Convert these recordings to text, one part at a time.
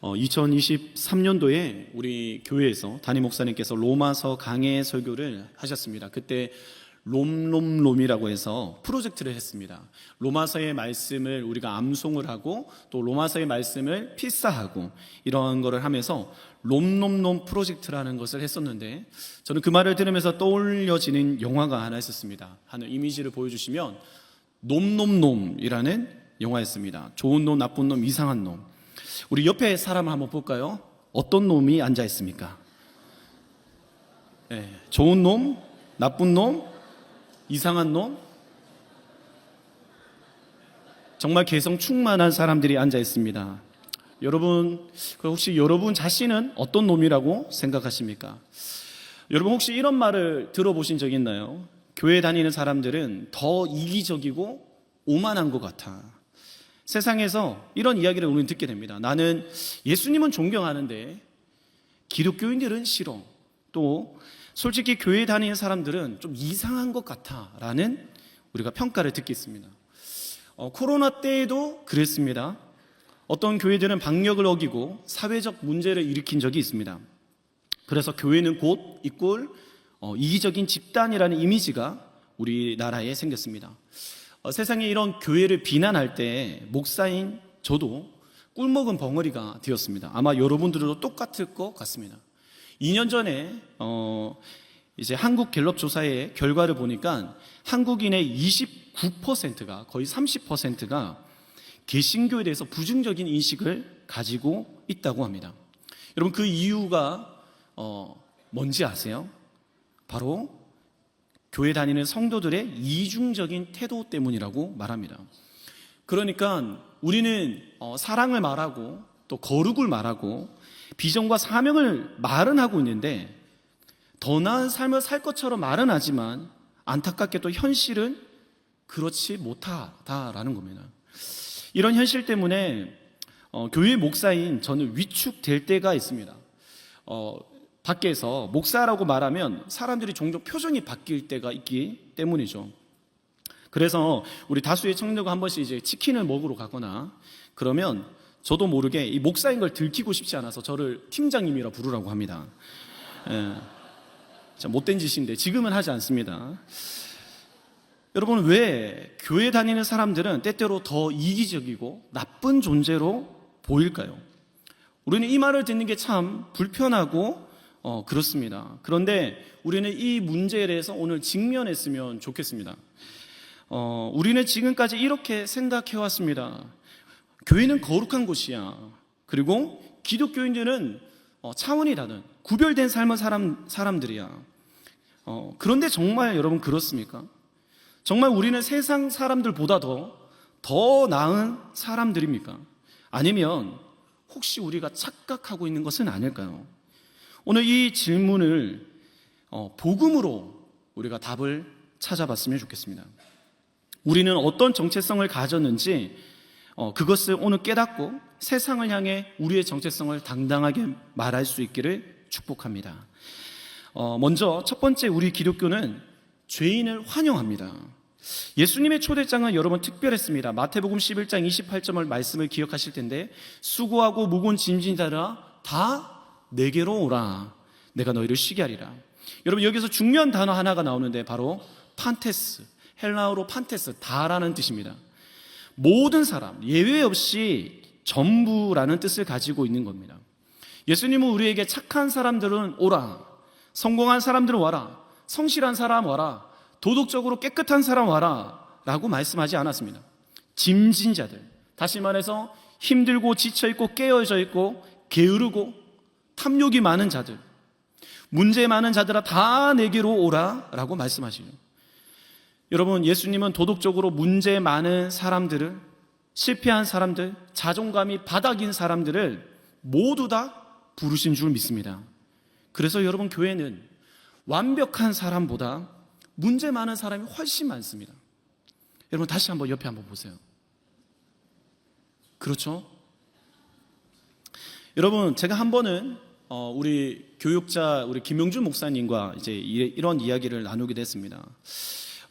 2023년도에 우리 교회에서 담임 목사님께서 로마서 강해 설교를 하셨습니다. 그때 롬이라고 해서 프로젝트를 했습니다. 로마서의 말씀을 우리가 암송을 하고 또 로마서의 말씀을 필사하고 이런 거를 하면서 롬 프로젝트라는 것을 했었는데, 저는 그 말을 들으면서 떠올려지는 영화가 하나 있었습니다. 하는 이미지를 보여주시면 놈이라는 영화였습니다. 좋은 놈, 나쁜 놈, 이상한 놈. 우리 옆에 사람을 한번 볼까요? 어떤 놈이 앉아 있습니까? 네, 좋은 놈, 나쁜 놈, 이상한 놈. 정말 개성 충만한 사람들이 앉아 있습니다. 여러분, 혹시 여러분 자신은 어떤 놈이라고 생각하십니까? 여러분 혹시 이런 말을 들어보신 적 있나요? 교회 다니는 사람들은 더 이기적이고 오만한 것 같아. 세상에서 이런 이야기를 우리는 듣게 됩니다. 나는 예수님은 존경하는데 기독교인들은 싫어. 또 솔직히 교회 다니는 사람들은 좀 이상한 것 같아 라는 우리가 평가를 듣게 있습니다. 코로나 때에도 그랬습니다. 어떤 교회들은 방역을 어기고 사회적 문제를 일으킨 적이 있습니다. 그래서 교회는 곧 이꼴 이기적인 집단이라는 이미지가 우리나라에 생겼습니다. 세상에 이런 교회를 비난할 때 목사인 저도 꿀먹은 벙어리가 되었습니다. 아마 여러분들도 똑같을 것 같습니다. 2년 전에 이제 한국 갤럽 조사의 결과를 보니까 한국인의 29%가 거의 30%가 개신교에 대해서 부정적인 인식을 가지고 있다고 합니다. 여러분 그 이유가 뭔지 아세요? 바로 교회 다니는 성도들의 이중적인 태도 때문이라고 말합니다. 그러니까 우리는 사랑을 말하고 또 거룩을 말하고 비전과 사명을 말은 하고 있는데 더 나은 삶을 살 것처럼 말은 하지만 안타깝게도 현실은 그렇지 못하다라는 겁니다. 이런 현실 때문에 교회 목사인 저는 위축될 때가 있습니다. 밖에서 목사라고 말하면 사람들이 종종 표정이 바뀔 때가 있기 때문이죠. 그래서 우리 다수의 청년들과 한 번씩 이제 치킨을 먹으러 가거나 그러면 저도 모르게 이 목사인 걸 들키고 싶지 않아서 저를 팀장님이라 부르라고 합니다. 못된 짓인데 지금은 하지 않습니다. 여러분 왜 교회 다니는 사람들은 때때로 더 이기적이고 나쁜 존재로 보일까요? 우리는 이 말을 듣는 게 참 불편하고 그렇습니다. 그런데 우리는 이 문제에 대해서 오늘 직면했으면 좋겠습니다. 우리는 지금까지 이렇게 생각해 왔습니다. 교회는 거룩한 곳이야. 그리고 기독교인들은 차원이 다른 구별된 삶을 사람들이야. 그런데 정말 여러분 그렇습니까? 정말 우리는 세상 사람들보다 더 나은 사람들입니까? 아니면 혹시 우리가 착각하고 있는 것은 아닐까요? 오늘 이 질문을 복음으로 우리가 답을 찾아봤으면 좋겠습니다. 우리는 어떤 정체성을 가졌는지 그것을 오늘 깨닫고 세상을 향해 우리의 정체성을 당당하게 말할 수 있기를 축복합니다. 먼저 첫 번째 우리 기독교는 죄인을 환영합니다. 예수님의 초대장은 여러분 특별했습니다. 마태복음 11장 28절 말씀을 기억하실 텐데 수고하고 무거운 짐진 자들아 다 내게로 오라. 내가 너희를 쉬게 하리라. 여러분 여기서 중요한 단어 하나가 나오는데 바로 판테스, 헬라어로 판테스, 다라는 뜻입니다. 모든 사람, 예외 없이 전부라는 뜻을 가지고 있는 겁니다. 예수님은 우리에게 착한 사람들은 오라, 성공한 사람들은 와라, 성실한 사람 와라, 도덕적으로 깨끗한 사람 와라 라고 말씀하지 않았습니다. 짐진 자들, 다시 말해서 힘들고 지쳐있고 깨어져 있고 게으르고 탐욕이 많은 자들, 문제 많은 자들아 다 내게로 오라 라고 말씀하시죠. 여러분 예수님은 도덕적으로 문제 많은 사람들을, 실패한 사람들, 자존감이 바닥인 사람들을 모두 다 부르신 줄 믿습니다. 그래서 여러분 교회는 완벽한 사람보다 문제 많은 사람이 훨씬 많습니다. 여러분 다시 한번 옆에 한번 보세요. 그렇죠? 여러분 제가 한 번은 우리 교육자 우리 김명준 목사님과 이제 이런 이야기를 나누기도 했습니다.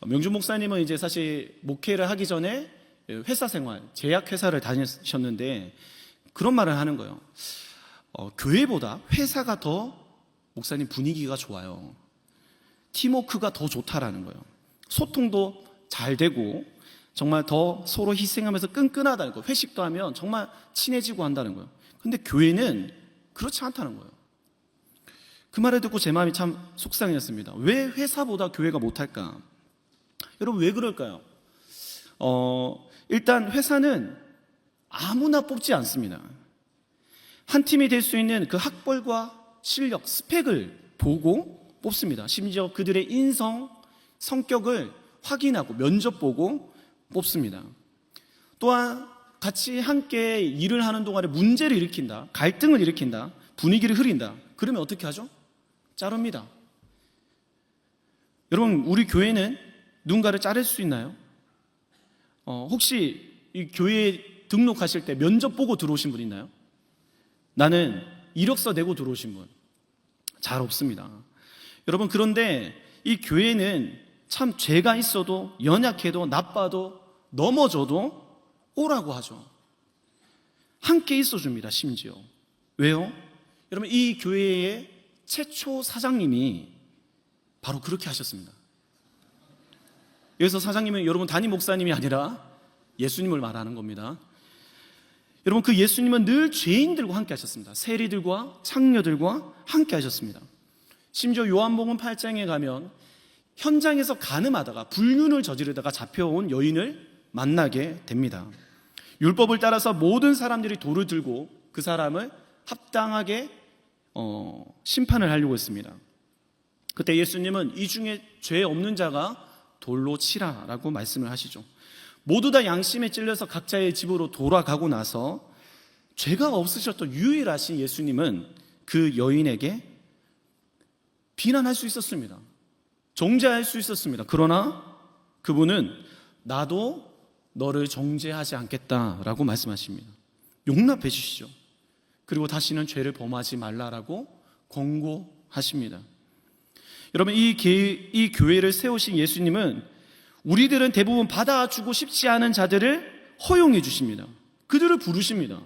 명준 목사님은 이제 사실 목회를 하기 전에 회사 생활, 제약회사를 다니셨는데 그런 말을 하는 거예요. 교회보다 회사가 더 목사님 분위기가 좋아요. 팀워크가 더 좋다라는 거예요. 소통도 잘 되고 정말 더 서로 희생하면서 끈끈하다는 거예요. 회식도 하면 정말 친해지고 한다는 거예요. 근데 교회는 그렇지 않다는 거예요. 그 말을 듣고 제 마음이 참 속상했습니다. 왜 회사보다 교회가 못할까? 여러분 왜 그럴까요? 일단 회사는 아무나 뽑지 않습니다. 한 팀이 될 수 있는 그 학벌과 실력, 스펙을 보고 뽑습니다. 심지어 그들의 인성, 성격을 확인하고 면접 보고 뽑습니다. 또한 같이 함께 일을 하는 동안에 문제를 일으킨다, 갈등을 일으킨다, 분위기를 흐린다. 그러면 어떻게 하죠? 자릅니다. 여러분 우리 교회는 누군가를 자를 수 있나요? 혹시 이 교회에 등록하실 때 면접 보고 들어오신 분 있나요? 나는 이력서 내고 들어오신 분 잘 없습니다. 여러분 그런데 이 교회는 참 죄가 있어도 연약해도 나빠도 넘어져도 오라고 하죠. 함께 있어줍니다. 심지어 왜요? 여러분 이 교회의 최초 사장님이 바로 그렇게 하셨습니다. 여기서 사장님은 여러분 담임 목사님이 아니라 예수님을 말하는 겁니다. 여러분 그 예수님은 늘 죄인들과 함께 하셨습니다. 세리들과 창녀들과 함께 하셨습니다. 심지어 요한복음 8장에 가면 현장에서 간음하다가 불륜을 저지르다가 잡혀온 여인을 만나게 됩니다. 율법을 따라서 모든 사람들이 돌을 들고 그 사람을 합당하게 심판을 하려고 했습니다. 그때 예수님은 이 중에 죄 없는 자가 돌로 치라라고 말씀을 하시죠. 모두 다 양심에 찔려서 각자의 집으로 돌아가고 나서 죄가 없으셨던 유일하신 예수님은 그 여인에게 비난할 수 있었습니다. 정죄할 수 있었습니다. 그러나 그분은 나도 너를 정죄하지 않겠다라고 말씀하십니다. 용납해 주시죠. 그리고 다시는 죄를 범하지 말라라고 권고하십니다. 여러분 이 교회를 세우신 예수님은 우리들은 대부분 받아주고 싶지 않은 자들을 허용해 주십니다. 그들을 부르십니다.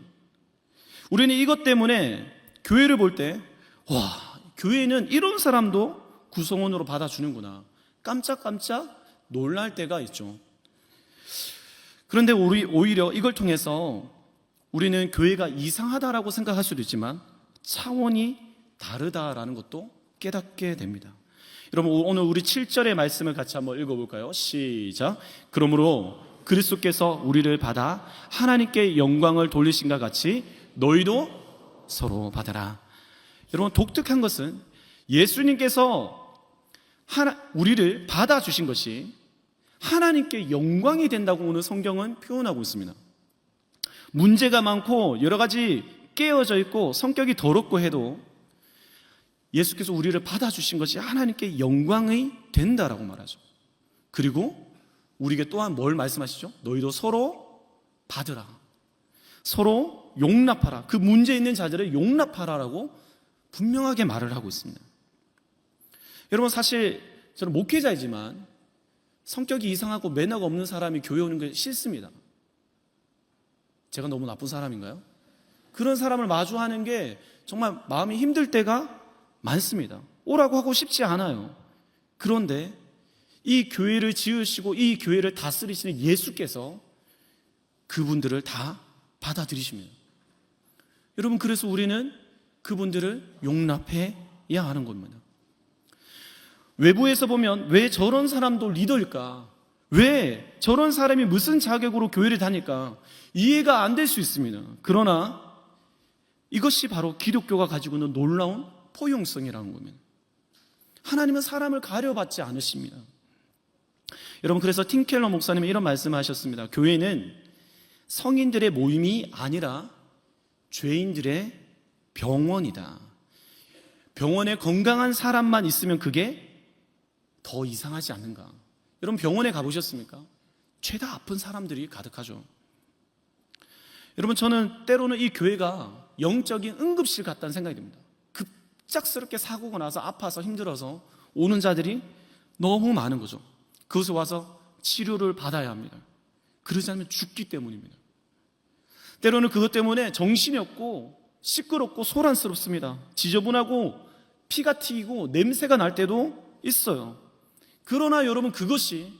우리는 이것 때문에 교회를 볼 때 와, 교회는 이런 사람도 구성원으로 받아주는구나 깜짝깜짝 놀랄 때가 있죠. 그런데 오히려 이걸 통해서 우리는 교회가 이상하다라고 생각할 수도 있지만 차원이 다르다라는 것도 깨닫게 됩니다. 여러분 오늘 우리 7절의 말씀을 같이 한번 읽어볼까요? 시작. 그러므로 그리스도께서 우리를 받아 하나님께 영광을 돌리신과 같이 너희도 서로 받아라. 여러분 독특한 것은 예수님께서 우리를 받아주신 것이 하나님께 영광이 된다고 오늘 성경은 표현하고 있습니다. 문제가 많고 여러 가지 깨어져 있고 성격이 더럽고 해도 예수께서 우리를 받아주신 것이 하나님께 영광이 된다라고 말하죠. 그리고 우리에게 또한 뭘 말씀하시죠? 너희도 서로 받으라. 서로 용납하라. 그 문제 있는 자들을 용납하라라고 분명하게 말을 하고 있습니다. 여러분 사실 저는 목회자이지만 성격이 이상하고 매너가 없는 사람이 교회 오는 게 싫습니다. 제가 너무 나쁜 사람인가요? 그런 사람을 마주하는 게 정말 마음이 힘들 때가 많습니다. 오라고 하고 싶지 않아요. 그런데 이 교회를 지으시고 이 교회를 다스리시는 예수께서 그분들을 다 받아들이십니다. 여러분 그래서 우리는 그분들을 용납해야 하는 겁니다. 외부에서 보면 왜 저런 사람도 리더일까? 왜 저런 사람이 무슨 자격으로 교회를 다닐까? 이해가 안 될 수 있습니다. 그러나 이것이 바로 기독교가 가지고 있는 놀라운 포용성이라는 겁니다. 하나님은 사람을 가려받지 않으십니다. 여러분 그래서 팀 켈러 목사님이 이런 말씀을 하셨습니다. 교회는 성인들의 모임이 아니라 죄인들의 병원이다. 병원에 건강한 사람만 있으면 그게 더 이상하지 않는가? 여러분 병원에 가보셨습니까? 죄다 아픈 사람들이 가득하죠. 여러분 저는 때로는 이 교회가 영적인 응급실 같다는 생각이 듭니다. 급작스럽게 사고가 나서 아파서 힘들어서 오는 자들이 너무 많은 거죠. 그곳에 와서 치료를 받아야 합니다. 그러지 않으면 죽기 때문입니다. 때로는 그것 때문에 정신이 없고 시끄럽고 소란스럽습니다. 지저분하고 피가 튀기고 냄새가 날 때도 있어요. 그러나 여러분, 그것이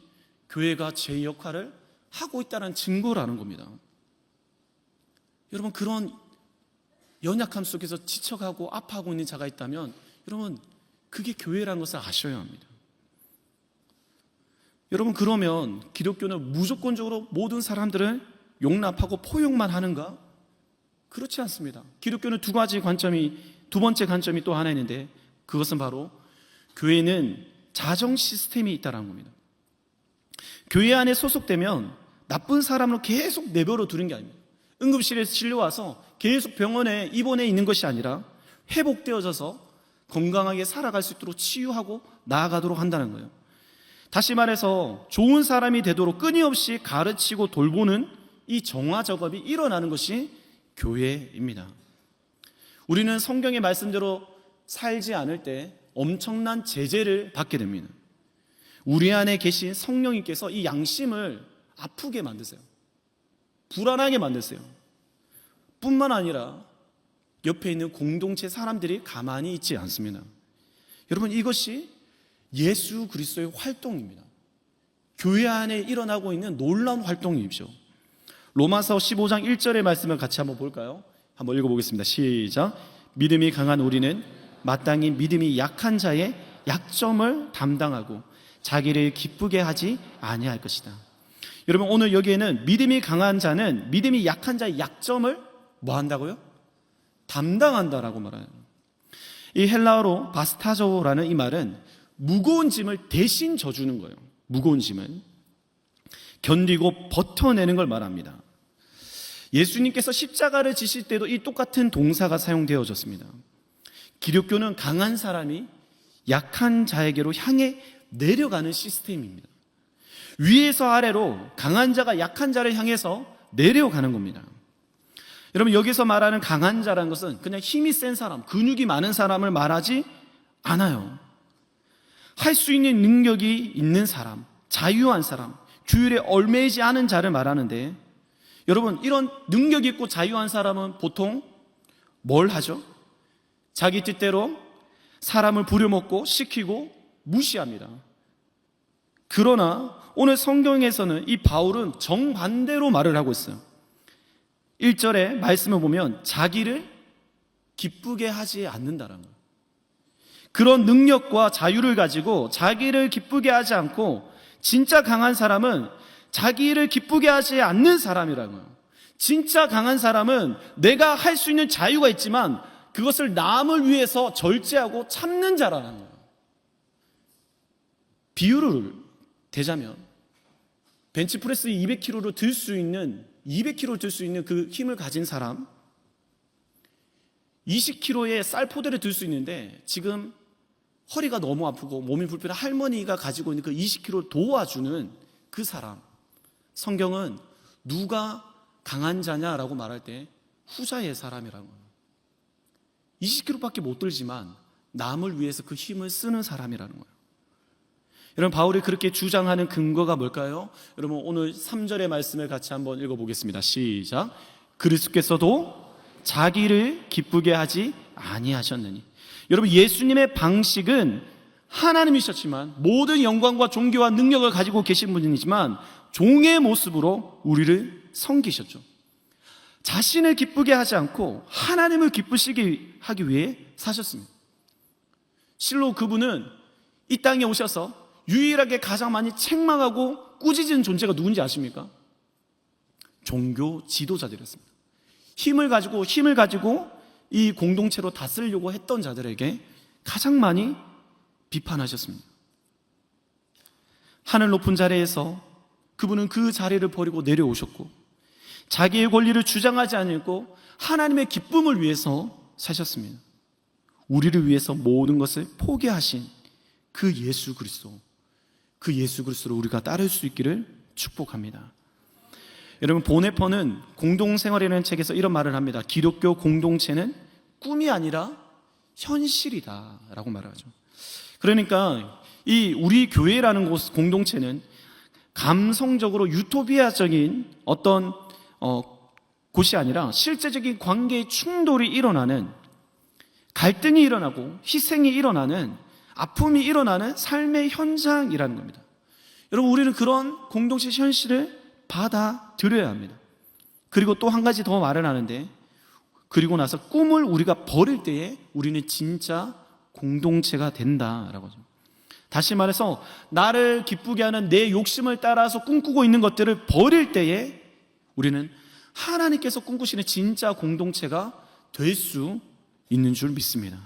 교회가 제 역할을 하고 있다는 증거라는 겁니다. 여러분, 그런 연약함 속에서 지쳐가고 아파하고 있는 자가 있다면 여러분, 그게 교회라는 것을 아셔야 합니다. 여러분, 그러면 기독교는 무조건적으로 모든 사람들을 용납하고 포용만 하는가? 그렇지 않습니다. 기독교는 두 번째 관점이 또 하나 있는데, 그것은 바로 교회는 자정 시스템이 있다는 겁니다. 교회 안에 소속되면 나쁜 사람으로 계속 내버려 두는 게 아닙니다. 응급실에 실려와서 계속 병원에 입원해 있는 것이 아니라 회복되어져서 건강하게 살아갈 수 있도록 치유하고 나아가도록 한다는 거예요. 다시 말해서 좋은 사람이 되도록 끊임없이 가르치고 돌보는 이 정화 작업이 일어나는 것이 교회입니다. 우리는 성경의 말씀대로 살지 않을 때 엄청난 제재를 받게 됩니다. 우리 안에 계신 성령님께서 이 양심을 아프게 만드세요. 불안하게 만드세요. 뿐만 아니라 옆에 있는 공동체 사람들이 가만히 있지 않습니다. 여러분, 이것이 예수 그리스도의 활동입니다. 교회 안에 일어나고 있는 놀라운 활동이죠. 로마서 15장 1절의 말씀을 같이 한번 볼까요? 한번 읽어보겠습니다. 시작. 믿음이 강한 우리는 마땅히 믿음이 약한 자의 약점을 담당하고 자기를 기쁘게 하지 아니할 것이다. 여러분, 오늘 여기에는 믿음이 강한 자는 믿음이 약한 자의 약점을 뭐 한다고요? 담당한다라고 말해요. 이 헬라어로 바스타조라는 이 말은 무거운 짐을 대신 져주는 거예요. 무거운 짐을 견디고 버텨내는 걸 말합니다. 예수님께서 십자가를 지실 때도 이 똑같은 동사가 사용되어졌습니다. 기독교는 강한 사람이 약한 자에게로 향해 내려가는 시스템입니다. 위에서 아래로 강한 자가 약한 자를 향해서 내려가는 겁니다. 여러분, 여기서 말하는 강한 자라는 것은 그냥 힘이 센 사람, 근육이 많은 사람을 말하지 않아요. 할 수 있는 능력이 있는 사람, 자유한 사람, 규율에 얽매이지 않은 자를 말하는데, 여러분, 이런 능력 있고 자유한 사람은 보통 뭘 하죠? 자기 뜻대로 사람을 부려먹고 시키고 무시합니다. 그러나 오늘 성경에서는 이 바울은 정반대로 말을 하고 있어요. 1절에 말씀을 보면 자기를 기쁘게 하지 않는다라는 거예요. 그런 능력과 자유를 가지고 자기를 기쁘게 하지 않고, 진짜 강한 사람은 자기를 기쁘게 하지 않는 사람이라는 거예요. 진짜 강한 사람은 내가 할 수 있는 자유가 있지만 그것을 남을 위해서 절제하고 참는 자라는 거예요. 비유를 대자면 벤치프레스 200kg를 들 수 있는 200kg를 들 수 있는 그 힘을 가진 사람, 20kg의 쌀포대를 들 수 있는데 지금 허리가 너무 아프고 몸이 불편한 할머니가 가지고 있는 그 20kg를 도와주는 그 사람, 성경은 누가 강한 자냐라고 말할 때 후자의 사람이라고 해요. 20kg밖에 못 들지만 남을 위해서 그 힘을 쓰는 사람이라는 거예요. 여러분, 바울이 그렇게 주장하는 근거가 뭘까요? 여러분, 오늘 3절의 말씀을 같이 한번 읽어보겠습니다. 시작. 그리스도께서도 자기를 기쁘게 하지 아니하셨느니. 여러분, 예수님의 방식은 하나님이셨지만 모든 영광과 존귀와 능력을 가지고 계신 분이지만 종의 모습으로 우리를 섬기셨죠. 자신을 기쁘게 하지 않고 하나님을 기쁘시게 하기 위해 사셨습니다. 실로 그분은 이 땅에 오셔서 유일하게 가장 많이 책망하고 꾸짖은 존재가 누군지 아십니까? 종교 지도자들이었습니다. 힘을 가지고 이 공동체로 다스리려고 했던 자들에게 가장 많이 비판하셨습니다. 하늘 높은 자리에서 그분은 그 자리를 버리고 내려오셨고, 자기의 권리를 주장하지 않고 하나님의 기쁨을 위해서 사셨습니다. 우리를 위해서 모든 것을 포기하신 그 예수 그리스도, 그 예수 그리스도를 우리가 따를 수 있기를 축복합니다. 여러분, 보네퍼는 공동생활이라는 책에서 이런 말을 합니다. 기독교 공동체는 꿈이 아니라 현실이다 라고 말하죠. 그러니까 이 우리 교회라는 곳 공동체는 감성적으로 유토피아적인 어떤 곳이 아니라 실제적인 관계의 충돌이 일어나는, 갈등이 일어나고 희생이 일어나는, 아픔이 일어나는 삶의 현장이라는 겁니다. 여러분, 우리는 그런 공동체 현실을 받아들여야 합니다. 그리고 또 한 가지 더 말을 하는데, 그리고 나서 꿈을 우리가 버릴 때에 우리는 진짜 공동체가 된다라고 하죠. 다시 말해서 나를 기쁘게 하는 내 욕심을 따라서 꿈꾸고 있는 것들을 버릴 때에 우리는 하나님께서 꿈꾸시는 진짜 공동체가 될 수 있는 줄 믿습니다.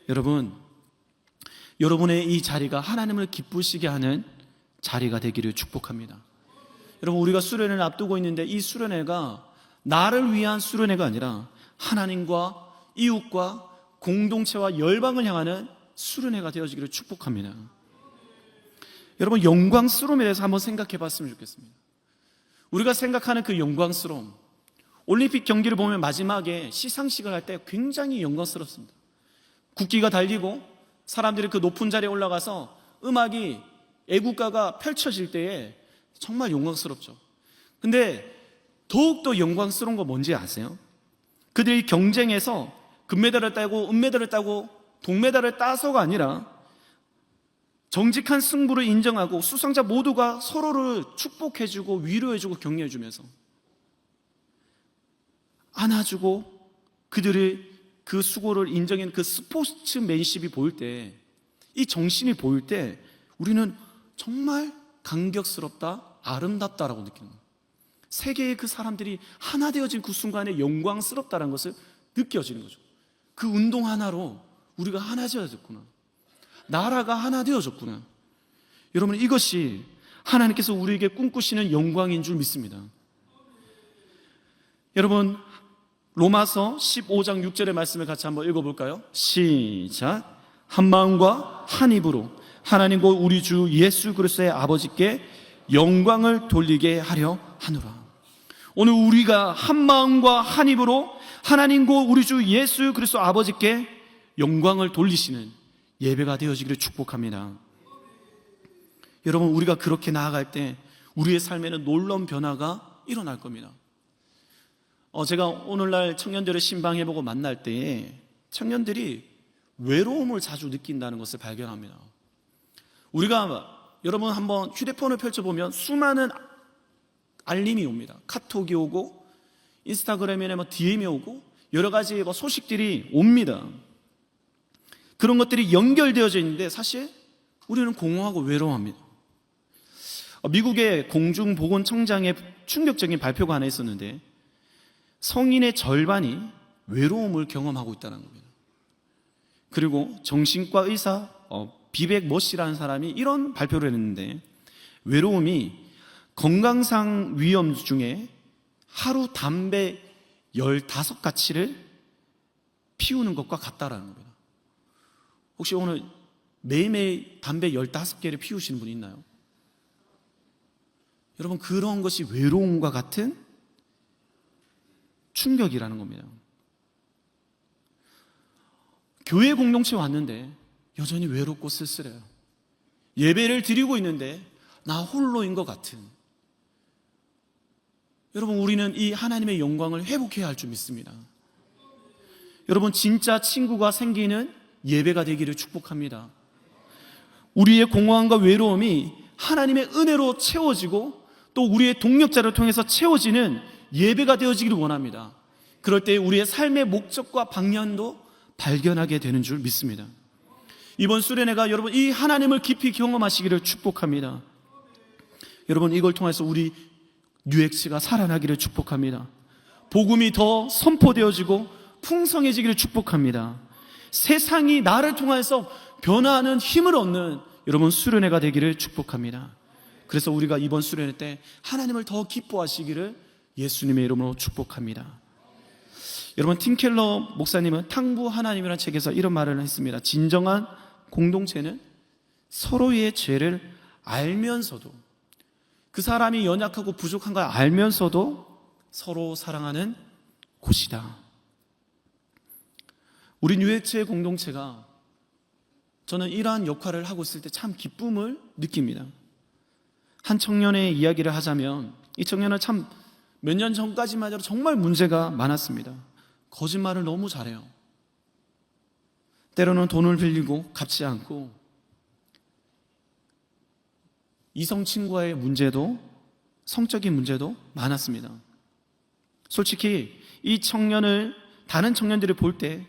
여러분, 여러분의 이 자리가 하나님을 기쁘시게 하는 자리가 되기를 축복합니다. 여러분, 우리가 수련회를 앞두고 있는데 이 수련회가 나를 위한 수련회가 아니라 하나님과 이웃과 공동체와 열방을 향하는 수련회가 되어지기를 축복합니다. 여러분, 영광스러움에 대해서 한번 생각해 봤으면 좋겠습니다. 우리가 생각하는 그 영광스러움, 올림픽 경기를 보면 마지막에 시상식을 할 때 굉장히 영광스럽습니다. 국기가 달리고 사람들이 그 높은 자리에 올라가서 음악이, 애국가가 펼쳐질 때에 정말 영광스럽죠. 근데 더욱더 영광스러운 거 뭔지 아세요? 그들이 경쟁에서 금메달을 따고 은메달을 따고 동메달을 따서가 아니라 정직한 승부를 인정하고 수상자 모두가 서로를 축복해주고 위로해주고 격려해주면서 안아주고 그들의 그 수고를 인정하는 그 스포츠맨십이 보일 때, 이 정신이 보일 때 우리는 정말 감격스럽다, 아름답다라고 느끼는 거예요. 세계의 그 사람들이 하나 되어진 그 순간에 영광스럽다는 것을 느껴지는 거죠. 그 운동 하나로 우리가 하나 되어졌구나, 나라가 하나 되어졌구나. 여러분, 이것이 하나님께서 우리에게 꿈꾸시는 영광인 줄 믿습니다. 여러분, 로마서 15장 6절의 말씀을 같이 한번 읽어볼까요? 시작. 한 마음과 한 입으로 하나님과 우리 주 예수 그리스도의 아버지께 영광을 돌리게 하려 하노라. 오늘 우리가 한 마음과 한 입으로 하나님과 우리 주 예수 그리스도 아버지께 영광을 돌리시는 예배가 되어지기를 축복합니다. 여러분, 우리가 그렇게 나아갈 때 우리의 삶에는 놀라운 변화가 일어날 겁니다. 제가 오늘날 청년들을 신방해보고 만날 때에 청년들이 외로움을 자주 느낀다는 것을 발견합니다. 우리가, 여러분 한번 휴대폰을 펼쳐보면 수많은 알림이 옵니다. 카톡이 오고 인스타그램에 DM이 오고 여러 가지 소식들이 옵니다. 그런 것들이 연결되어져 있는데 사실 우리는 공허하고 외로워합니다. 미국의 공중보건청장의 충격적인 발표가 하나 있었는데 성인의 절반이 외로움을 경험하고 있다는 겁니다. 그리고 정신과 의사 비백 머시라는 사람이 이런 발표를 했는데, 외로움이 건강상 위험 중에 하루 담배 15가치를 피우는 것과 같다라는 겁니다. 혹시 오늘 매일매일 담배 15개를 피우시는 분이 있나요? 여러분, 그런 것이 외로움과 같은 충격이라는 겁니다. 교회 공동체 왔는데 여전히 외롭고 쓸쓸해요. 예배를 드리고 있는데 나 홀로인 것 같은. 여러분, 우리는 이 하나님의 영광을 회복해야 할 줄 믿습니다. 여러분, 진짜 친구가 생기는 예배가 되기를 축복합니다. 우리의 공허함과 외로움이 하나님의 은혜로 채워지고 또 우리의 동력자를 통해서 채워지는 예배가 되어지기를 원합니다. 그럴 때 우리의 삶의 목적과 방향도 발견하게 되는 줄 믿습니다. 이번 수련회가 여러분 이 하나님을 깊이 경험하시기를 축복합니다. 여러분, 이걸 통해서 우리 뉴엑스가 살아나기를 축복합니다. 복음이 더 선포되어지고 풍성해지기를 축복합니다. 세상이 나를 통해서 변화하는 힘을 얻는 여러분 수련회가 되기를 축복합니다. 그래서 우리가 이번 수련회 때 하나님을 더 기뻐하시기를 예수님의 이름으로 축복합니다. 여러분, 팀 켈러 목사님은 탕부 하나님이라는 책에서 이런 말을 했습니다. 진정한 공동체는 서로의 죄를 알면서도, 그 사람이 연약하고 부족한 걸 알면서도 서로 사랑하는 곳이다. 우리 뉴에츠의 공동체가, 저는 이러한 역할을 하고 있을 때 참 기쁨을 느낍니다. 한 청년의 이야기를 하자면, 이 청년은 참 몇 년 전까지만 해도 정말 문제가 많았습니다. 거짓말을 너무 잘해요. 때로는 돈을 빌리고 갚지 않고, 이성 친구와의 문제도, 성적인 문제도 많았습니다. 솔직히 이 청년을 다른 청년들이 볼 때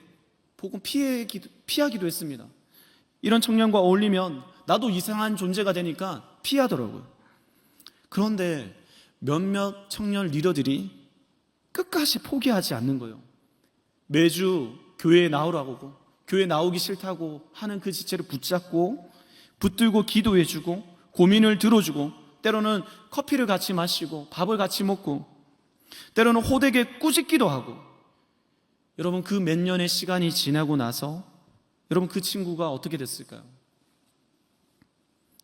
보고 피하기도 했습니다. 이런 청년과 어울리면 나도 이상한 존재가 되니까 피하더라고요. 그런데 몇몇 청년 리더들이 끝까지 포기하지 않는 거예요. 매주 교회에 나오라고, 교회 나오기 싫다고 하는 그 지체를 붙잡고 붙들고 기도해주고 고민을 들어주고, 때로는 커피를 같이 마시고 밥을 같이 먹고, 때로는 호되게 꾸짖기도 하고. 여러분, 그 몇 년의 시간이 지나고 나서 여러분, 그 친구가 어떻게 됐을까요?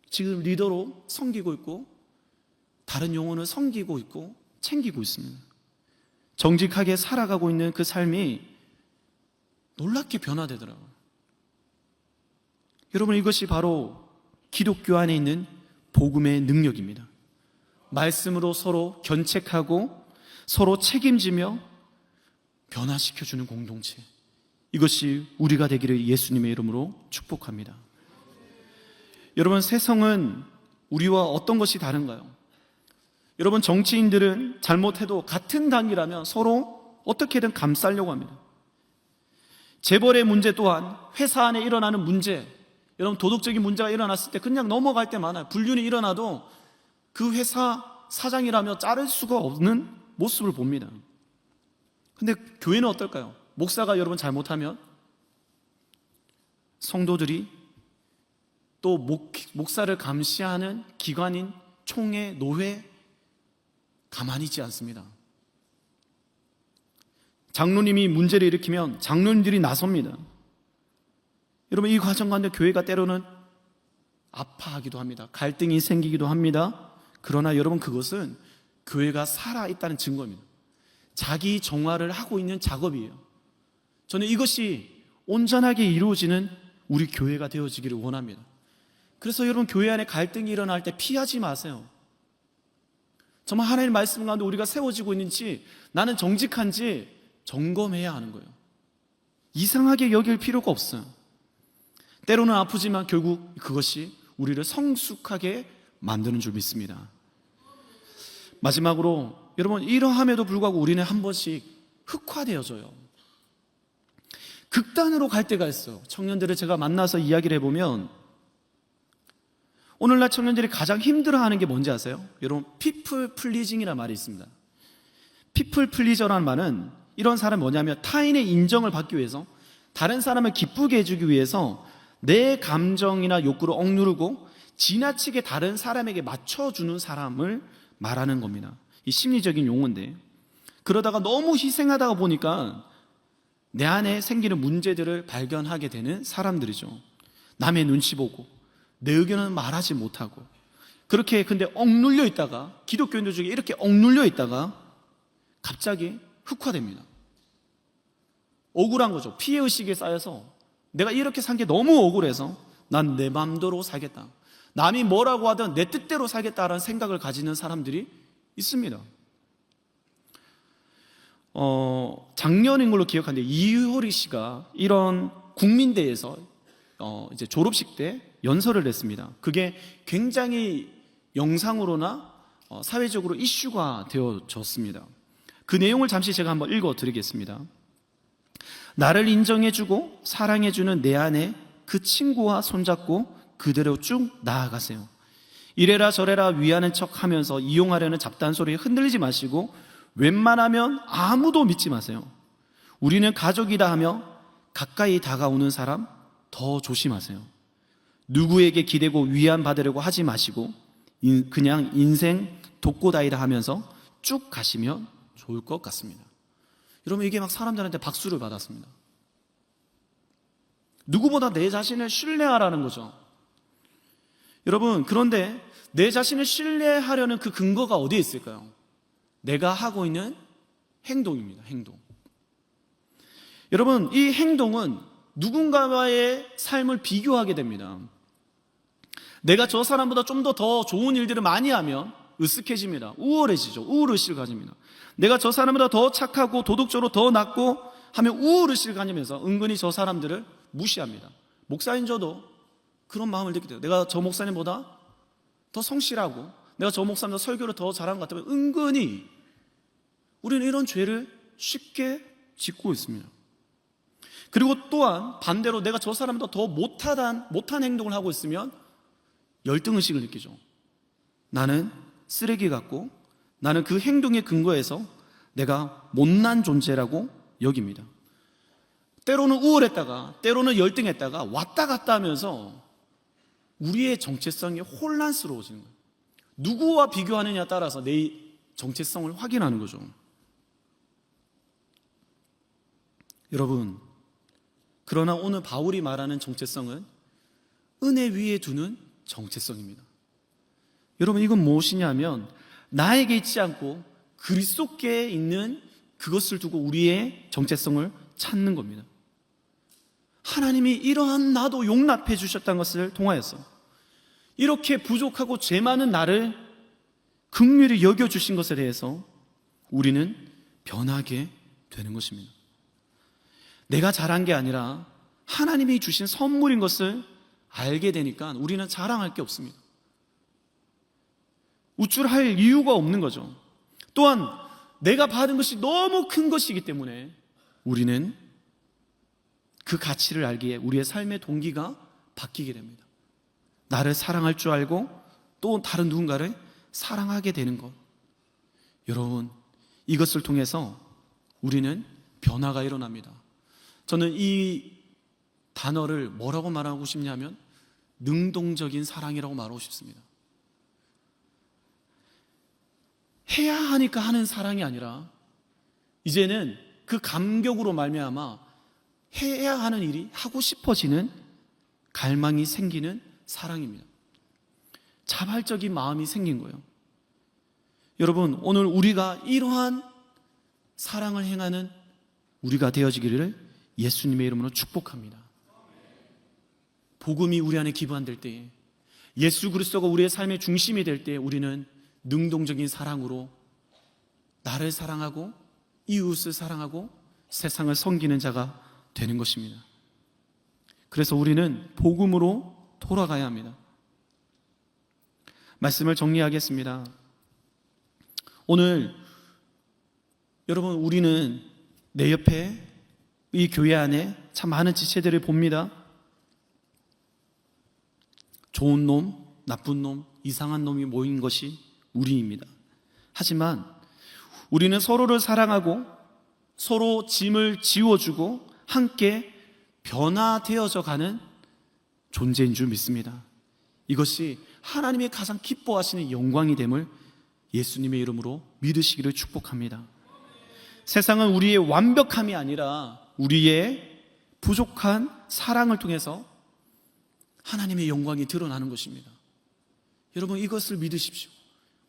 지금 리더로 섬기고 있고, 다른 영혼을 섬기고 있고 챙기고 있습니다. 정직하게 살아가고 있는 그 삶이 놀랍게 변화되더라고요. 여러분, 이것이 바로 기독교 안에 있는 복음의 능력입니다. 말씀으로 서로 견책하고 서로 책임지며 변화시켜주는 공동체, 이것이 우리가 되기를 예수님의 이름으로 축복합니다. 여러분, 세상은 우리와 어떤 것이 다른가요? 여러분, 정치인들은 잘못해도 같은 당이라면 서로 어떻게든 감싸려고 합니다. 재벌의 문제 또한 회사 안에 일어나는 문제, 여러분, 도덕적인 문제가 일어났을 때 그냥 넘어갈 때 많아요. 불륜이 일어나도 그 회사 사장이라며 자를 수가 없는 모습을 봅니다. 근데 교회는 어떨까요? 목사가 여러분 잘못하면 성도들이 또 목사를 감시하는 기관인 총회, 노회 가만히 있지 않습니다. 장로님이 문제를 일으키면 장로님들이 나섭니다. 여러분, 이 과정 가운데 교회가 때로는 아파하기도 합니다. 갈등이 생기기도 합니다. 그러나 여러분, 그것은 교회가 살아있다는 증거입니다. 자기 정화를 하고 있는 작업이에요. 저는 이것이 온전하게 이루어지는 우리 교회가 되어지기를 원합니다. 그래서 여러분, 교회 안에 갈등이 일어날 때 피하지 마세요. 정말 하나님의 말씀 가운데 우리가 세워지고 있는지, 나는 정직한지 점검해야 하는 거예요. 이상하게 여길 필요가 없어요. 때로는 아프지만 결국 그것이 우리를 성숙하게 만드는 줄 믿습니다. 마지막으로 여러분, 이러함에도 불구하고 우리는 한 번씩 흑화되어져요. 극단으로 갈 때가 있어요. 청년들을 제가 만나서 이야기를 해보면, 오늘날 청년들이 가장 힘들어하는 게 뭔지 아세요? 여러분, 피플 플리징이라는 말이 있습니다. 피플 플리저라는 말은 이런 사람이 뭐냐면, 타인의 인정을 받기 위해서, 다른 사람을 기쁘게 해주기 위해서 내 감정이나 욕구를 억누르고 지나치게 다른 사람에게 맞춰주는 사람을 말하는 겁니다. 이 심리적인 용어인데, 그러다가 너무 희생하다가 보니까 내 안에 생기는 문제들을 발견하게 되는 사람들이죠. 남의 눈치 보고 내 의견은 말하지 못하고, 그렇게 근데 억눌려 있다가, 기독교인들 중에 이렇게 억눌려 있다가 갑자기 흑화됩니다. 억울한 거죠. 피해의식에 쌓여서 내가 이렇게 산 게 너무 억울해서 난 내 맘대로 살겠다, 남이 뭐라고 하든 내 뜻대로 살겠다라는 생각을 가지는 사람들이 있습니다. 작년인 걸로 기억하는데, 이효리 씨가 이런 국민대에서 이제 졸업식 때 연설을 했습니다. 그게 굉장히 영상으로나 사회적으로 이슈가 되어졌습니다. 그 내용을 잠시 제가 한번 읽어 드리겠습니다. 나를 인정해주고 사랑해주는 내 안에 그 친구와 손잡고 그대로 쭉 나아가세요. 이래라 저래라 위하는 척 하면서 이용하려는 잡다한 소리에 흔들리지 마시고, 웬만하면 아무도 믿지 마세요. 우리는 가족이다 하며 가까이 다가오는 사람 더 조심하세요. 누구에게 기대고 위안받으려고 하지 마시고 그냥 인생 독고다이다 하면서 쭉 가시면 좋을 것 같습니다. 여러분, 이게 막 사람들한테 박수를 받았습니다. 누구보다 내 자신을 신뢰하라는 거죠. 여러분, 그런데 내 자신을 신뢰하려는 그 근거가 어디에 있을까요? 내가 하고 있는 행동입니다. 행동. 여러분, 이 행동은 누군가와의 삶을 비교하게 됩니다. 내가 저 사람보다 좀 더 좋은 일들을 많이 하면 으쓱해집니다. 우월해지죠. 우울의식을 가집니다. 내가 저 사람보다 더 착하고 도덕적으로 더 낫고 하면 우울의식을 가지면서 은근히 저 사람들을 무시합니다. 목사인 저도 그런 마음을 느끼게 돼요. 내가 저 목사님보다 더 성실하고 내가 저 목사님보다 설교를 더 잘한 것 같으면 은근히 우리는 이런 죄를 쉽게 짓고 있습니다. 그리고 또한 반대로 내가 저 사람보다 더 못한 행동을 하고 있으면 열등의식을 느끼죠. 나는 쓰레기 같고 나는 그 행동의 근거에서 내가 못난 존재라고 여깁니다. 때로는 우월했다가 때로는 열등했다가 왔다 갔다 하면서 우리의 정체성이 혼란스러워지는 거예요. 누구와 비교하느냐에 따라서 내 정체성을 확인하는 거죠. 여러분, 그러나 오늘 바울이 말하는 정체성은 은혜 위에 두는 정체성입니다. 여러분, 이건 무엇이냐면 나에게 있지 않고 그리스도께 있는 그것을 두고 우리의 정체성을 찾는 겁니다. 하나님이 이러한 나도 용납해 주셨다는 것을 통하여서 이렇게 부족하고 죄 많은 나를 긍휼히 여겨주신 것에 대해서 우리는 변하게 되는 것입니다. 내가 잘한 게 아니라 하나님이 주신 선물인 것을 알게 되니까 우리는 자랑할 게 없습니다. 우쭐할 이유가 없는 거죠. 또한 내가 받은 것이 너무 큰 것이기 때문에 우리는 그 가치를 알기에 우리의 삶의 동기가 바뀌게 됩니다. 나를 사랑할 줄 알고 또 다른 누군가를 사랑하게 되는 것. 여러분, 이것을 통해서 우리는 변화가 일어납니다. 저는 이 단어를 뭐라고 말하고 싶냐면 능동적인 사랑이라고 말하고 싶습니다. 해야 하니까 하는 사랑이 아니라 이제는 그 감격으로 말미암아 해야 하는 일이 하고 싶어지는 갈망이 생기는 사랑입니다. 자발적인 마음이 생긴 거예요. 여러분, 오늘 우리가 이러한 사랑을 행하는 우리가 되어지기를 예수님의 이름으로 축복합니다. 복음이 우리 안에 기반될 때에, 예수 그리스도가 우리의 삶의 중심이 될 때에 우리는 능동적인 사랑으로 나를 사랑하고 이웃을 사랑하고 세상을 섬기는 자가 되는 것입니다. 그래서 우리는 복음으로 돌아가야 합니다. 말씀을 정리하겠습니다. 오늘 여러분, 우리는 내 옆에 이 교회 안에 참 많은 지체들을 봅니다. 좋은 놈, 나쁜 놈, 이상한 놈이 모인 것이 우리입니다. 하지만 우리는 서로를 사랑하고 서로 짐을 지워주고 함께 변화되어져 가는 존재인 줄 믿습니다. 이것이 하나님이 가장 기뻐하시는 영광이 됨을 예수님의 이름으로 믿으시기를 축복합니다. 세상은 우리의 완벽함이 아니라 우리의 부족한 사랑을 통해서 하나님의 영광이 드러나는 것입니다. 여러분, 이것을 믿으십시오.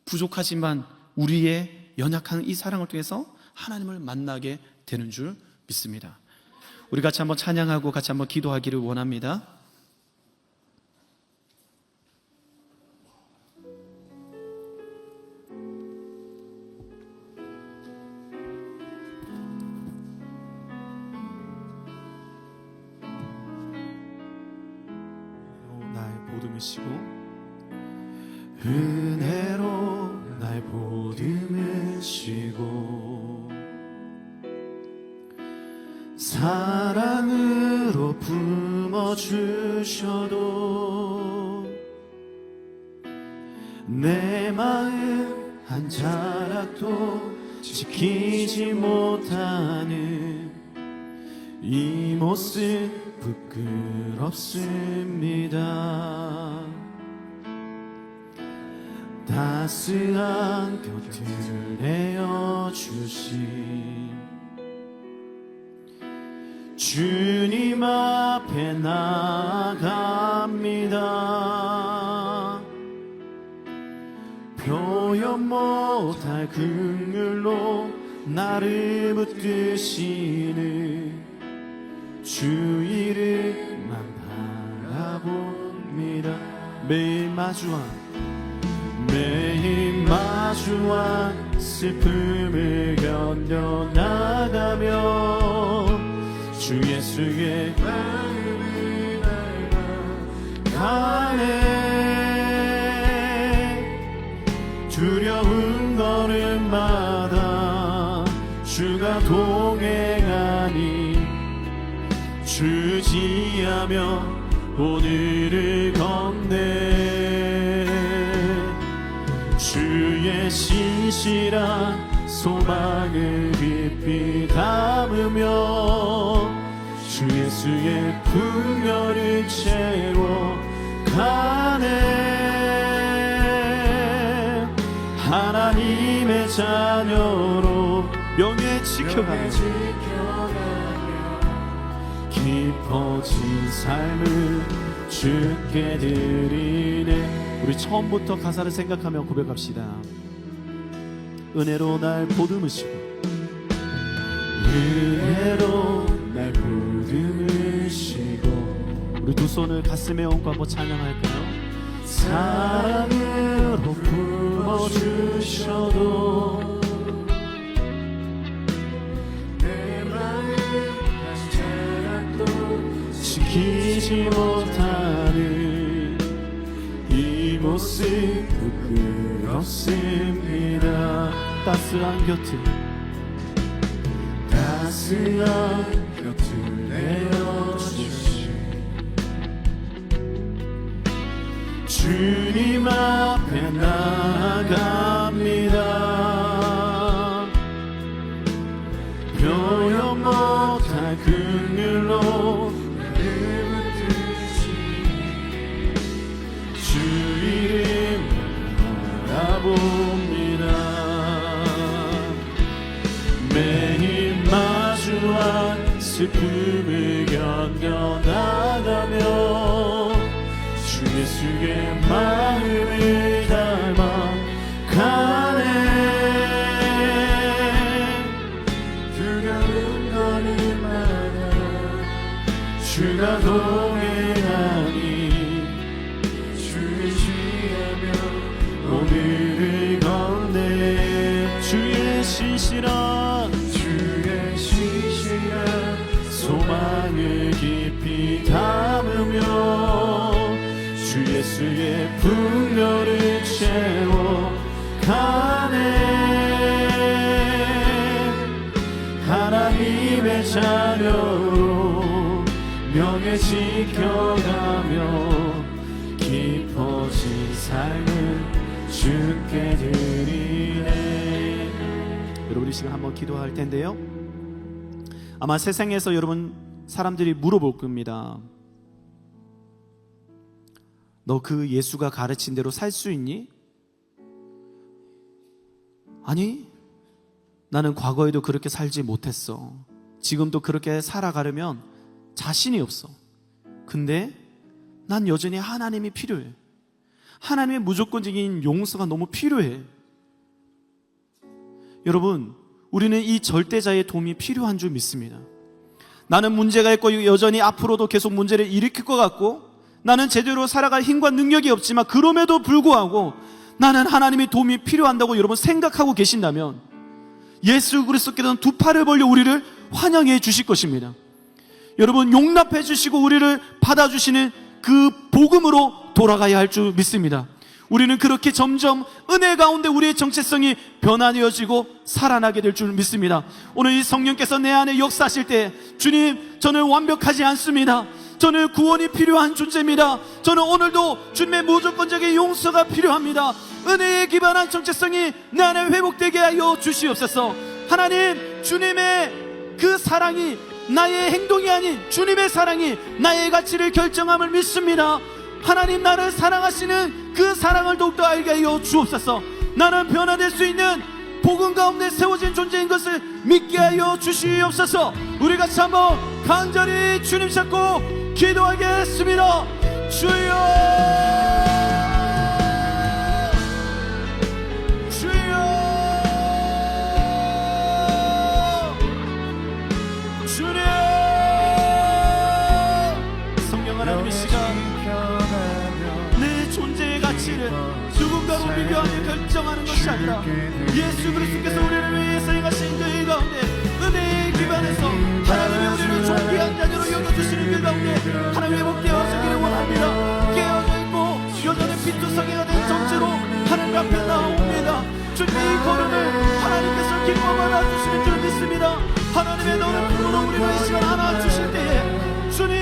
부족하지만 우리의 연약한 이 사랑을 통해서 하나님을 만나게 되는 줄 믿습니다. 우리 같이 한번 찬양하고 같이 한번 기도하기를 원합니다. 날 보듬으시고 은혜로 날 보듬으시고 사랑으로 품어주셔도 내 마음 한 자락도 지키지 못하는 이 모습 부끄럽습니다. 따스한 곁을 내어주신 주님 앞에 나아갑니다. 표현 못할 긍휼로 나를 붙드시는 주 이름만 바라봅니다. 매일 마주한 매일 마주한 슬픔을 견뎌나가며 주 예수의 마음을 닮아가네. 두려운 걸음마다 주가 동행하니 주지하며 오늘을 걷네. 주의 신실한 소망을 깊이 담으며 주 예수의 풍요를 채워 가네. 하나님의 자녀로 명예 지켜가며 깊어진 삶을 주께 드리네. 우리 처음부터 가사를 생각하며 고백합시다. 은혜로 날 보듬으시고 은혜로 날 보듬으시고 우리 두 손을 가슴에 얹고 한번 찬양할까요? 사랑으로 품어주셔도 내 마음 자락도 지키지 못하는 이 모습 부끄럽습니다. 따스한 곁을 내어주시 주님 앞에 나아갑니다. 표현 못할 긍휼로 주 이름 바라봅니다. 매일 마주한 슬픔을 견뎌나가며 주 예수의 마음을 닮아 가네. 두려운 걸음마다 주가 동행하니 오늘을 걷네. 주의 신실한 소망을 깊이 담으며 주 예수의 풍요를 채워 가네. 하나님의 자녀로 명예 지켜가며 깊어진 삶을 주께 드리네. 여러분 이 시간 한번 기도할 텐데요, 아마 세상에서 여러분 사람들이 물어볼 겁니다. 너 그 예수가 가르친 대로 살 수 있니? 아니, 나는 과거에도 그렇게 살지 못했어. 지금도 그렇게 살아가려면 자신이 없어. 근데 난 여전히 하나님이 필요해. 하나님의 무조건적인 용서가 너무 필요해. 여러분, 우리는 이 절대자의 도움이 필요한 줄 믿습니다. 나는 문제가 있고 여전히 앞으로도 계속 문제를 일으킬 것 같고 나는 제대로 살아갈 힘과 능력이 없지만 그럼에도 불구하고 나는 하나님의 도움이 필요한다고 여러분 생각하고 계신다면 예수 그리스도께서는 두 팔을 벌려 우리를 환영해 주실 것입니다. 여러분, 용납해 주시고 우리를 받아주시는 그 복음으로 돌아가야 할 줄 믿습니다. 우리는 그렇게 점점 은혜 가운데 우리의 정체성이 변화되어지고 살아나게 될 줄 믿습니다. 오늘 이 성령께서 내 안에 역사하실 때, 주님, 저는 완벽하지 않습니다. 저는 구원이 필요한 존재입니다. 저는 오늘도 주님의 무조건적인 용서가 필요합니다. 은혜에 기반한 정체성이 내 안에 회복되게 하여 주시옵소서. 하나님, 주님의 그 사랑이 나의 행동이 아닌 주님의 사랑이 나의 가치를 결정함을 믿습니다. 하나님, 나를 사랑하시는 그 사랑을 더욱더 알게 하여 주옵소서. 나는 변화될 수 있는 복음 가운데 세워진 존재인 것을 믿게 하여 주시옵소서. 우리 같이 한번 간절히 주님 찾고 기도하겠습니다. 주여, 주여, 주님. 성령 하나님, 이 시간 내 존재의 가치를 누군가로 비교하는 예수 그리스도께서 우리를 위해서 행하신 그 일 가운데 은혜에 기반해서 하나님의 우리를 존귀한 자녀로 여겨주시는 그 가운데 하나님의 복 깨어서기를 원합니다. 깨어있고 여전히 빈투성이가 된 정체로 하나님 앞에 나옵니다. 주님 이 걸음을 하나님께서 기뻐 받아주시는 줄 믿습니다. 하나님의 너를 부르러 우리가 이 시간 안아주실 때에 주님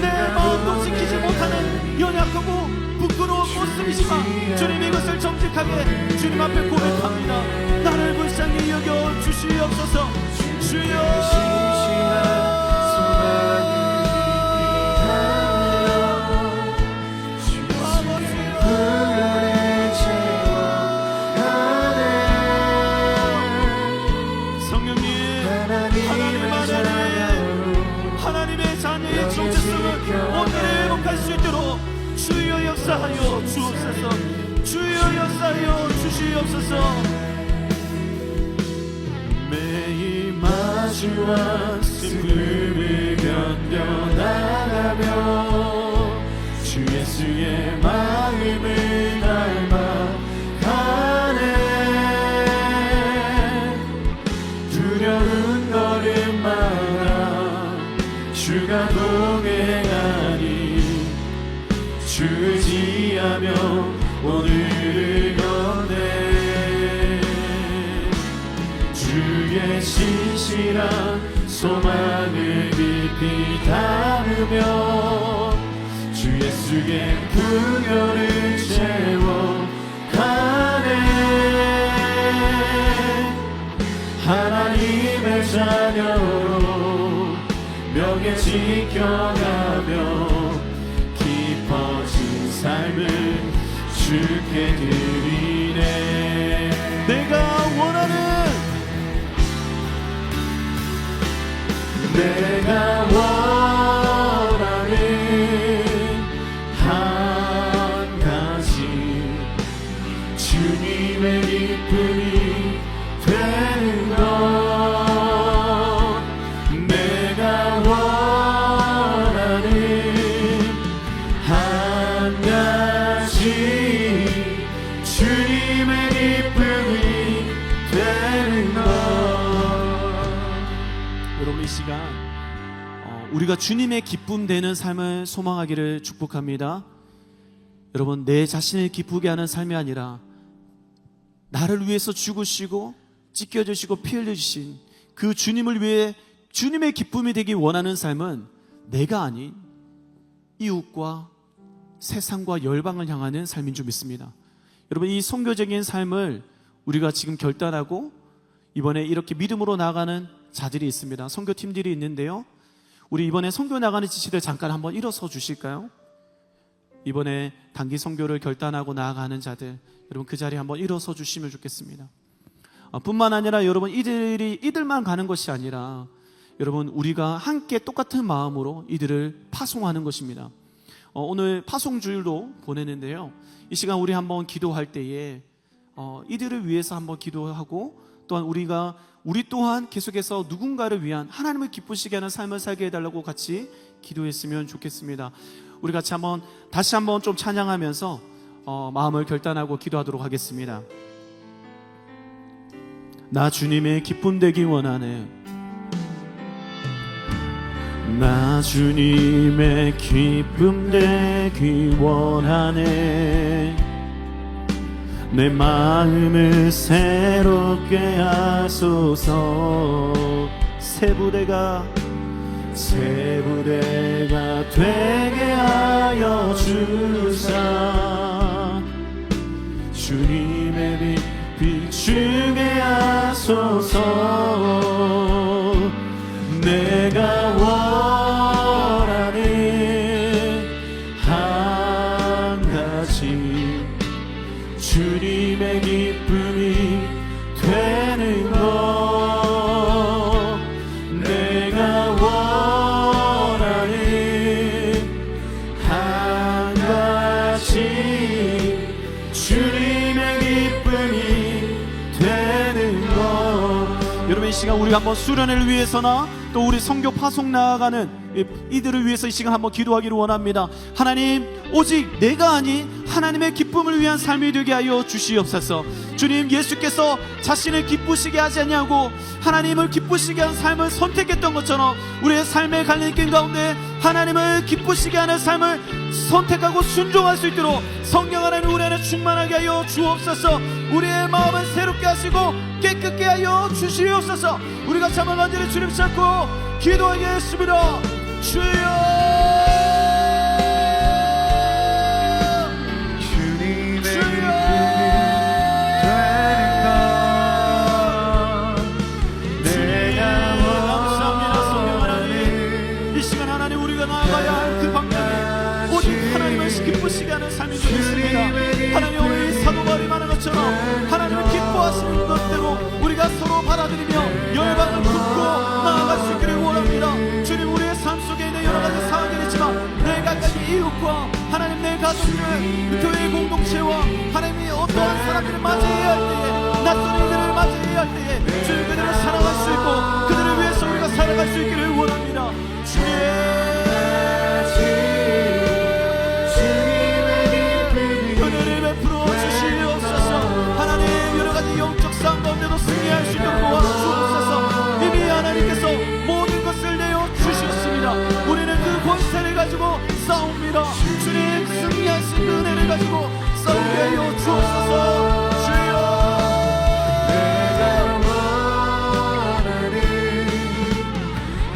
내 마음도 지키지 못하는 연약하고 부끄러운 모습이지만 주님 이것을 정직하게 주님 앞에 고백합니다. 나를 불쌍히 여겨 주시옵소서. 주여 하나님의 정체성을 오늘 회복할 수 있도록 주여 역사하여 주옵소서. 주여 역사하여 주시옵소서. 매일 마주와 슬픔을 견뎌나가며 주 예수의 마음을 닮아가네. 두려운 걸음마다 주가 동행하니 주를 의지하며 오늘을 걷네. 주의 신실한 소망을 깊이 담으며 주 예수의 풍요를 채워가네. 하나님의 자녀로 명예 지켜가며 깊어진 삶을 주께 드리네. 내가 원하는 한 가지 주님의 기쁨이 되는 것. 내가 원하는 한 가지 주님의 기쁨이 되는 것. 여러분 이 시간 우리가 주님의 기쁨 되는 삶을 소망하기를 축복합니다. 여러분 내 자신을 기쁘게 하는 삶이 아니라 나를 위해서 죽으시고 찢겨주시고 피 흘려주신 그 주님을 위해 주님의 기쁨이 되기 원하는 삶은 내가 아닌 이웃과 세상과 열방을 향하는 삶인 줄 믿습니다. 여러분 이 선교적인 삶을 우리가 지금 결단하고 이번에 이렇게 믿음으로 나가는 자들이 있습니다. 선교팀들이 있는데요, 우리 이번에 선교 나가는 지체들 잠깐 한번 일어서 주실까요? 이번에 단기 선교를 결단하고 나아가는 자들, 여러분 그 자리에 한번 일어서 주시면 좋겠습니다. 뿐만 아니라 여러분 이들만 가는 것이 아니라 여러분 우리가 함께 똑같은 마음으로 이들을 파송하는 것입니다. 오늘 파송주일도 보내는데요, 이 시간 우리 한번 기도할 때에 이들을 위해서 한번 기도하고 또한 우리 또한 계속해서 누군가를 위한 하나님을 기쁘시게 하는 삶을 살게 해달라고 같이 기도했으면 좋겠습니다. 우리 같이 다시 한번 좀 찬양하면서 마음을 결단하고 기도하도록 하겠습니다. 나 주님의 기쁨 되기 원하네. 나 주님의 기쁨 되기 원하네. 내 마음을 새롭게 하소서. 새 부대가 되게 하여 주사. 주님의 빛 비추게 하소서. 내가 원하는 한 가지 주님의 기쁨이 되는 것. 내가 원하는 한 가지 주님의 기쁨이 되는 것. 여러분 이 시간 우리가 한번 수련회를 위해서나 또 우리 선교 파송 나아가는 이들을 위해서 이 시간 한번 기도하기를 원합니다. 하나님, 오직 내가 아닌 하나님의 기쁨을 위한 삶이 되게 하여 주시옵소서. 주님, 예수께서 자신을 기쁘시게 하지 않냐고 하나님을 기쁘시게 하는 삶을 선택했던 것처럼 우리의 삶의 갈림길 가운데 하나님을 기쁘시게 하는 삶을 선택하고 순종할 수 있도록 성령 하나님 우리 안에 충만하게 하여 주옵소서. 우리의 마음을 새롭게 하시고 깨끗게 하여 주시옵소서. 우리가 잠을 완전히 주님 찾고 기도하겠습니다. 주여, 기쁘시게 하는 삶이 되겠습니다. 하나님, 오늘 이 사도 바울이 말한 것처럼 하나님을 기뻐하시는 것대로 우리가 서로 받아들이며 열방을 품고 나아갈 수 있기를 원합니다. 주님, 우리의 삶 속에 있는 여러 가지 상황이 있지만 내 가까이 이웃과 하나님, 내 가족들, 교회의 공동체와 하나님이 어떠한 사람들을 맞이해야 할 때에, 낯선 이들을 맞이해야 할 때에 주님, 그들을 사랑할 수 있고 그들을 위해서 우리가 살아갈 수 있기를 원합니다. 주님, 싸움 가운데도 승리할 수 있도록 도와주옵소서. 이미 하나님께서 모든 것을 내어 주셨습니다. 우리는 그 권세를 가지고 싸웁니다. 주님, 승리하신 그 은혜를 가지고 싸우게 하여 주옵소서. 주여, 내가 원하는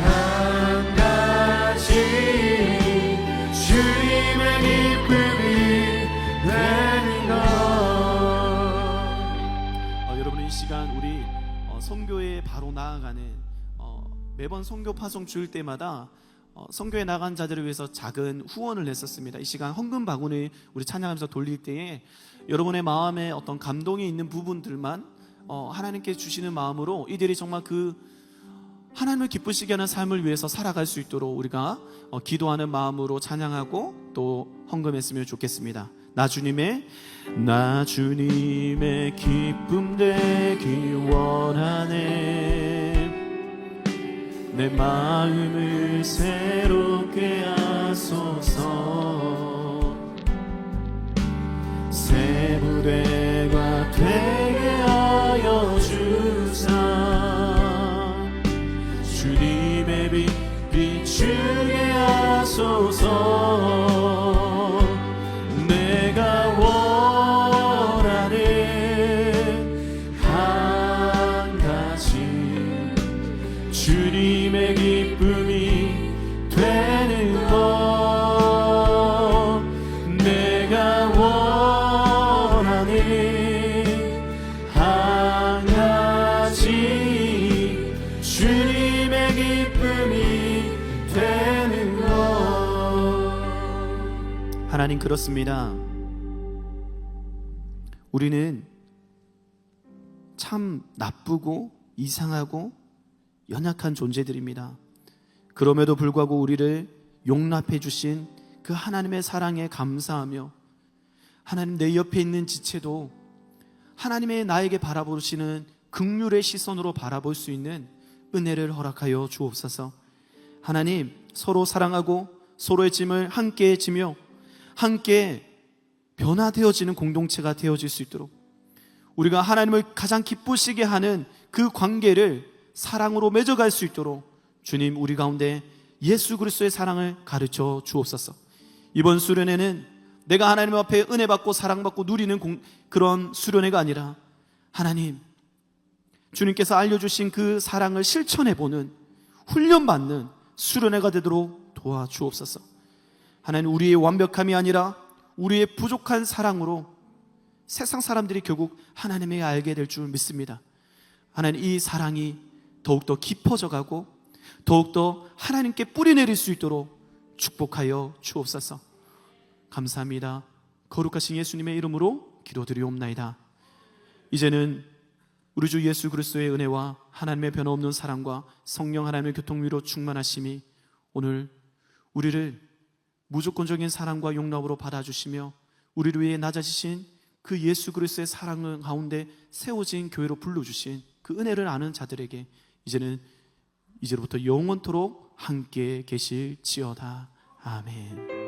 한 가지 주님의 기쁨이 되는 것. 이 시간 우리 선교에 바로 나아가는 매번 선교 파송 줄 때마다 선교에 나간 자들을 위해서 작은 후원을 했었습니다. 이 시간 헌금 바구니 우리 찬양하면서 돌릴 때에 여러분의 마음에 어떤 감동이 있는 부분들만 하나님께 주시는 마음으로 이들이 정말 그 하나님을 기쁘시게 하는 삶을 위해서 살아갈 수 있도록 우리가 기도하는 마음으로 찬양하고 또 헌금했으면 좋겠습니다. 나 주님의 기쁨 되기 원하네. 내 마음을 새롭게 하소서. 새 부대가 되게 하여 주사. 주님의 빛 비추게 하소서. 내가 원하는 한 가지 주님의 기쁨이 되는 것. 내가 원하는 한 가지 주님의 기쁨이 되는 것. 하나님, 그렇습니다. 우리는 참 나쁘고 이상하고 연약한 존재들입니다. 그럼에도 불구하고 우리를 용납해 주신 그 하나님의 사랑에 감사하며 하나님, 내 옆에 있는 지체도 하나님의 나에게 바라보시는 긍휼의 시선으로 바라볼 수 있는 은혜를 허락하여 주옵소서. 하나님, 서로 사랑하고 서로의 짐을 함께 지며 함께 변화되어지는 공동체가 되어질 수 있도록 우리가 하나님을 가장 기쁘시게 하는 그 관계를 사랑으로 맺어갈 수 있도록 주님, 우리 가운데 예수 그리스도의 사랑을 가르쳐 주옵소서. 이번 수련회는 내가 하나님 앞에 은혜 받고 사랑받고 누리는 그런 수련회가 아니라 하나님, 주님께서 알려주신 그 사랑을 실천해보는 훈련받는 수련회가 되도록 도와주옵소서. 하나님, 우리의 완벽함이 아니라 우리의 부족한 사랑으로 세상 사람들이 결국 하나님을 알게 될 줄 믿습니다. 하나님, 이 사랑이 더욱더 깊어져 가고 더욱더 하나님께 뿌리내릴 수 있도록 축복하여 주옵소서. 감사합니다. 거룩하신 예수님의 이름으로 기도드리옵나이다. 이제는 우리 주 예수 그리스도의 은혜와 하나님의 변함없는 사랑과 성령 하나님의 교통위로 충만하심이 오늘 우리를 무조건적인 사랑과 용납으로 받아주시며 우리를 위해 낮아지신 그 예수 그리스도의 사랑 가운데 세워진 교회로 불러주신 그 은혜를 아는 자들에게 이제는 이제로부터 영원토록 함께 계실지어다. 아멘.